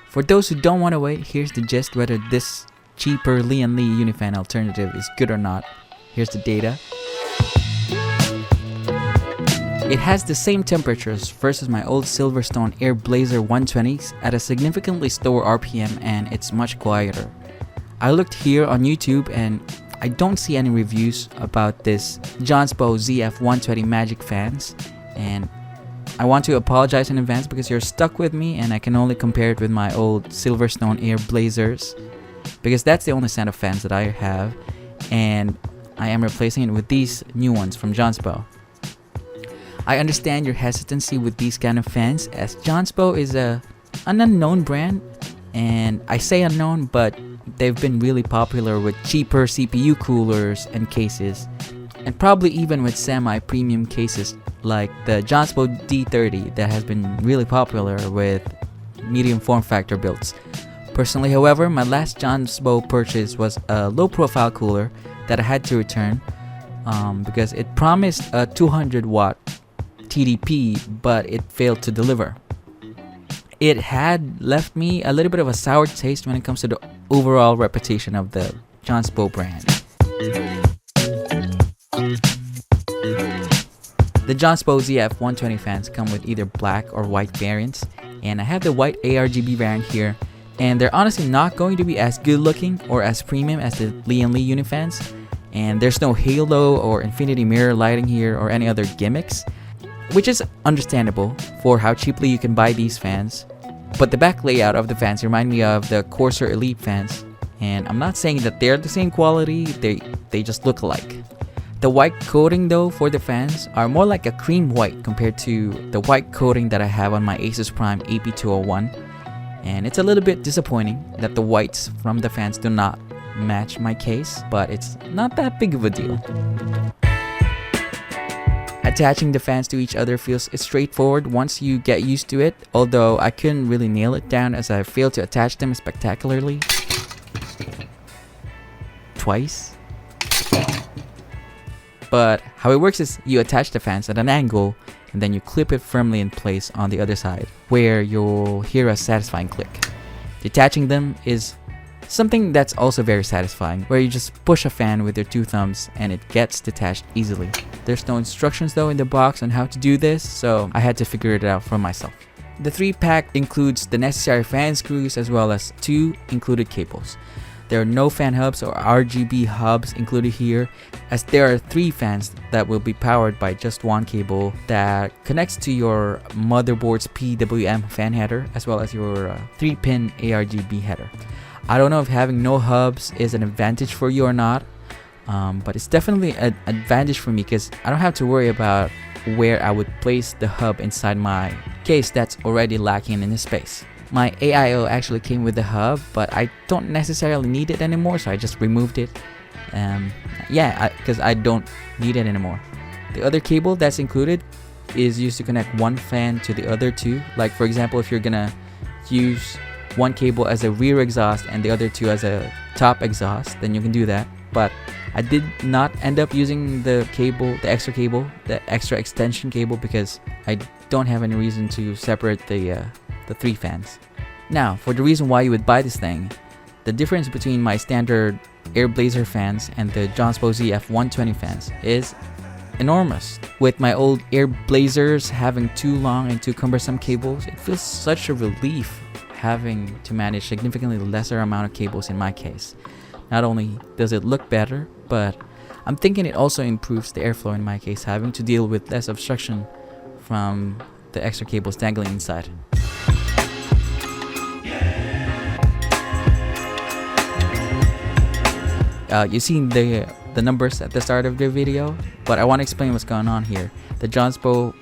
For those who don't want to wait, here's the gist whether this cheaper Lian-Li Unifan alternative is good or not. Here's the data. It has the same temperatures versus my old Silverstone Air Blazer 120s at a significantly slower RPM, and it's much quieter. I looked here on YouTube and I don't see any reviews about this Jonsbo ZF-120 Magic fans, and I want to apologize in advance because you're stuck with me and I can only compare it with my old Silverstone Air Blazers because that's the only set of fans that I have, and I am replacing it with these new ones from Jonsbo. I understand your hesitancy with these kind of fans as Jonsbo is an unknown brand, and I say unknown but they've been really popular with cheaper CPU coolers and cases, and probably even with semi-premium cases like the Jonsbo D30 that has been really popular with medium form factor builds. Personally, however, my last Jonsbo purchase was a low-profile cooler that I had to return because it promised a 200 watt TDP, but it failed to deliver. It had left me a little bit of a sour taste when it comes to the overall reputation of the Jonsbo brand. The Jonsbo ZF-120 fans come with either black or white variants, and I have the white ARGB variant here, and they're honestly not going to be as good looking or as premium as the Lian-Li Unifans, and there's no halo or infinity mirror lighting here or any other gimmicks, which is understandable for how cheaply you can buy these fans. But the back layout of the fans remind me of the Corsair Elite fans, and I'm not saying that they're the same quality, they just look alike. The white coating though for the fans are more like a cream white compared to the white coating that I have on my Asus Prime AP201, and it's a little bit disappointing that the whites from the fans do not match my case, but it's not that big of a deal. Attaching the fans to each other feels straightforward once you get used to it, although I couldn't really nail it down as I failed to attach them spectacularly. Twice. But how it works is you attach the fans at an angle and then you clip it firmly in place on the other side, where you'll hear a satisfying click. Detaching them is something that's also very satisfying, where you just push a fan with your two thumbs and it gets detached easily. There's no instructions though in the box on how to do this, so I had to figure it out for myself. The 3-pack includes the necessary fan screws as well as 2 included cables. There are no fan hubs or RGB hubs included here, as there are 3 fans that will be powered by just one cable that connects to your motherboard's PWM fan header as well as your 3-pin ARGB header. I don't know if having no hubs is an advantage for you or not, but it's definitely an advantage for me because I don't have to worry about where I would place the hub inside my case that's already lacking in the space. My AIO actually came with the hub, but I don't necessarily need it anymore, so I just removed it. Because I don't need it anymore. The other cable that's included is used to connect one fan to the other 2. Like for example, if you're gonna use one cable as a rear exhaust and the other 2 as a top exhaust, then you can do that. But I did not end up using the extra extension cable, because I don't have any reason to separate the 3 fans. Now, for the reason why you would buy this thing, the difference between my standard Air Blazer fans and the Jonsbo ZF-120 fans is enormous. With my old Air Blazers having too long and too cumbersome cables, it feels such a relief having to manage significantly lesser amount of cables in my case. Not only does it look better, but I'm thinking it also improves the airflow in my case, having to deal with less obstruction from the extra cables dangling inside. You've seen the numbers at the start of the video, but I want to explain what's going on here. The Jonsbo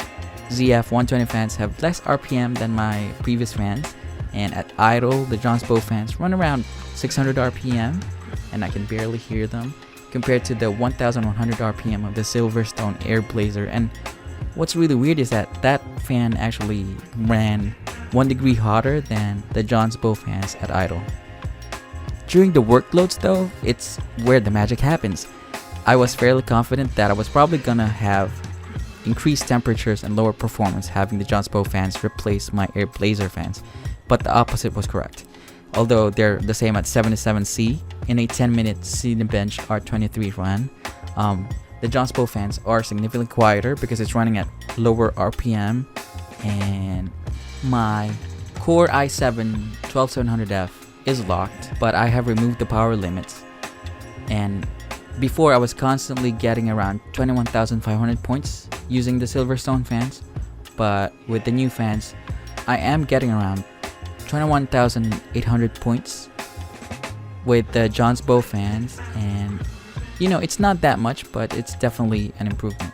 ZF-120 fans have less RPM than my previous fans, and at idle, the Jonsbo fans run around 600 RPM, and I can barely hear them, compared to the 1100 RPM of the Silverstone Air Blazer. And what's really weird is that that fan actually ran 1 degree hotter than the Jonsbo fans at idle. During the workloads though, it's where the magic happens. I was fairly confident that I was probably gonna have increased temperatures and lower performance having the Jonsbo fans replace my Air Blazer fans, but the opposite was correct. Although they're the same at 77C in a 10-minute Cinebench R23 run, the Jonsbo fans are significantly quieter because it's running at lower RPM, and my Core i7-12700F is locked, but I have removed the power limits. And before, I was constantly getting around 21,500 points using the Silverstone fans, but with the new fans, I am getting around 21,800 points with the Jonsbo fans, and you know, it's not that much, but it's definitely an improvement.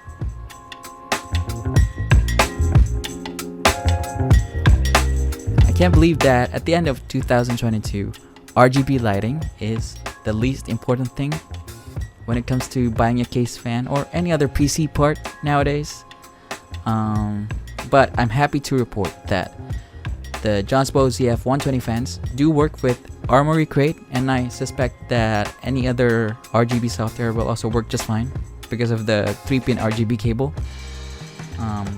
I can't believe that at the end of 2022, RGB lighting is the least important thing when it comes to buying a case fan or any other PC part nowadays. But I'm happy to report that the Jonsbo ZF-120 fans do work with Armory Crate, and I suspect that any other RGB software will also work just fine because of the 3-pin RGB cable.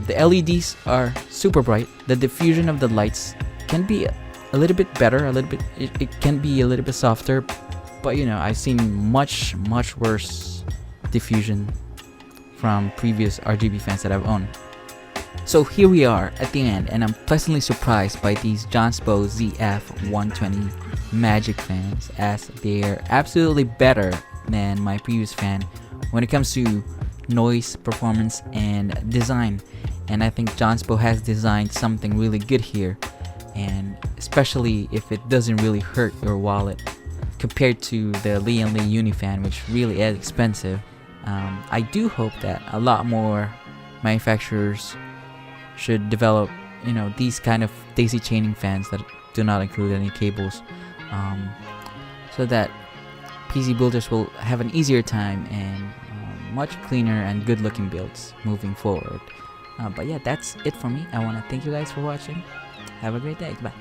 The LEDs are super bright. The diffusion of the lights can be a little bit better, it can be a little bit softer, but you know, I've seen much worse diffusion from previous RGB fans that I've owned. So here we are at the end, and I'm pleasantly surprised by these Jonsbo ZF-120 Magic fans, as they're absolutely better than my previous fan when it comes to noise, performance, and design. And I think Jonsbo has designed something really good here, and especially if it doesn't really hurt your wallet compared to the Lian-Li Unifan, which really is expensive. I do hope that a lot more manufacturers should develop, you know, these kind of daisy chaining fans that do not include any cables, so that PC builders will have an easier time and much cleaner and good looking builds moving forward. But yeah, that's it for me. I want to thank you guys for watching. Have a great day. Bye.